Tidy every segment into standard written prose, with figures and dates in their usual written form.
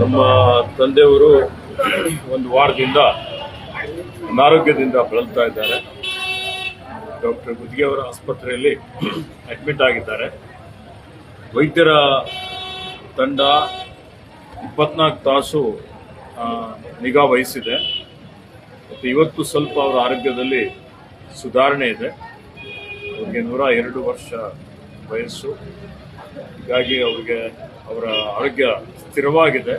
ನಮ್ಮ ತಂದೆಯವರು ಒಂದು ವಾರದಿಂದ ಅನಾರೋಗ್ಯದಿಂದ ಬಳಲ್ತಾ ಇದ್ದಾರೆ. ಡಾಕ್ಟರ್ ಗುದ್ಗೆ ಅವರ ಆಸ್ಪತ್ರೆಯಲ್ಲಿ ಅಡ್ಮಿಟ್ ಆಗಿದ್ದಾರೆ. ವೈದ್ಯರ ತಂಡ 24 ತಾಸು ನಿಗಾ ವಹಿಸಿದೆ ಮತ್ತು ಇವತ್ತು ಸ್ವಲ್ಪ ಅವರ ಆರೋಗ್ಯದಲ್ಲಿ ಸುಧಾರಣೆ ಇದೆ. ಅವರಿಗೆ 102 ವರ್ಷ ವಯಸ್ಸು. ಹೀಗಾಗಿ ಅವರ ಆರೋಗ್ಯ ಸ್ಥಿರವಾಗಿದೆ.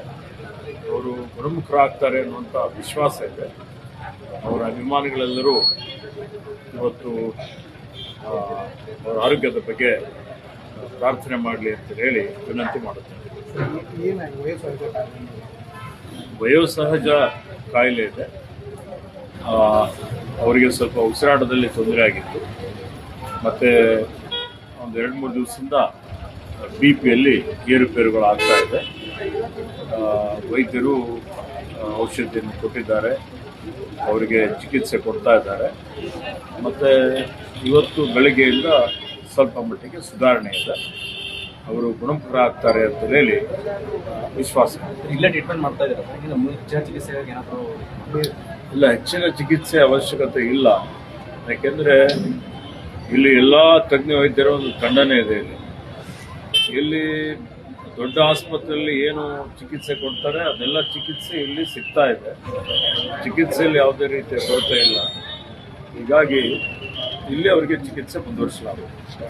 ಅವರು ಗುಣಮುಖರಾಗ್ತಾರೆ ಅನ್ನುವಂಥ ವಿಶ್ವಾಸ ಇದೆ. ಅವರ ಅಭಿಮಾನಿಗಳೆಲ್ಲರೂ ಇವತ್ತು ಅವರ ಆರೋಗ್ಯದ ಬಗ್ಗೆ ಪ್ರಾರ್ಥನೆ ಮಾಡಲಿ ಅಂತ ಹೇಳಿ ವಿನಂತಿ ಮಾಡುತ್ತೇನೆ. ವಯೋಸಹಜ ಕಾಯಿಲೆ ಇದೆ. ಅವರಿಗೆ ಸ್ವಲ್ಪ ಉಸಿರಾಟದಲ್ಲಿ ತೊಂದರೆ ಆಗಿತ್ತು. ಮತ್ತು ಒಂದು 2-3 ದಿವಸದಿಂದ BP-ಯಲ್ಲಿ ಏರುಪೇರುಗಳಾಗ್ತಾ ಇದೆ. ವೈದ್ಯರು ಔಷಧಿಯನ್ನು ಕೊಟ್ಟಿದ್ದಾರೆ, ಅವರಿಗೆ ಚಿಕಿತ್ಸೆ ಕೊಡ್ತಾ ಇದ್ದಾರೆ. ಮತ್ತು ಇವತ್ತು ಬೆಳಗ್ಗೆಯಿಂದ ಸ್ವಲ್ಪ ಮಟ್ಟಿಗೆ ಸುಧಾರಣೆ ಇದೆ. ಅವರು ಗುಣಮುಖರಾಗ್ತಾರೆ ಅಂತ ಹೇಳಿ ವಿಶ್ವಾಸ. ಇಲ್ಲೇ ಟ್ರೀಟ್ಮೆಂಟ್ ಮಾಡ್ತಾ ಇದ್ದಾರೆ. ಹೆಚ್ಚಿನ ಚಿಕಿತ್ಸೆಗಾಗಿ ಏನಾದರೂ ಇಲ್ಲ, ಹೆಚ್ಚಿನ ಚಿಕಿತ್ಸೆ ಅವಶ್ಯಕತೆ ಇಲ್ಲ. ಯಾಕೆಂದರೆ ಇಲ್ಲಿ ಎಲ್ಲ ತಜ್ಞ ವೈದ್ಯರ ಒಂದು ತಂಡನೇ ಇದೆ. ಇಲ್ಲಿ ದೊಡ್ಡ ಆಸ್ಪತ್ರೆಯಲ್ಲಿ ಏನು ಚಿಕಿತ್ಸೆ ಕೊಡ್ತಾರೆ ಅದೆಲ್ಲ ಚಿಕಿತ್ಸೆ ಇಲ್ಲಿ ಸಿಗ್ತಾ ಇದೆ. ಚಿಕಿತ್ಸೆಯಲ್ಲಿ ಯಾವುದೇ ರೀತಿಯ ಕೊರತೆ ಇಲ್ಲ. ಹೀಗಾಗಿ ಇಲ್ಲಿ ಅವರಿಗೆ ಚಿಕಿತ್ಸೆ ಮುಂದುವರಿಸಲಾಗುತ್ತೆ.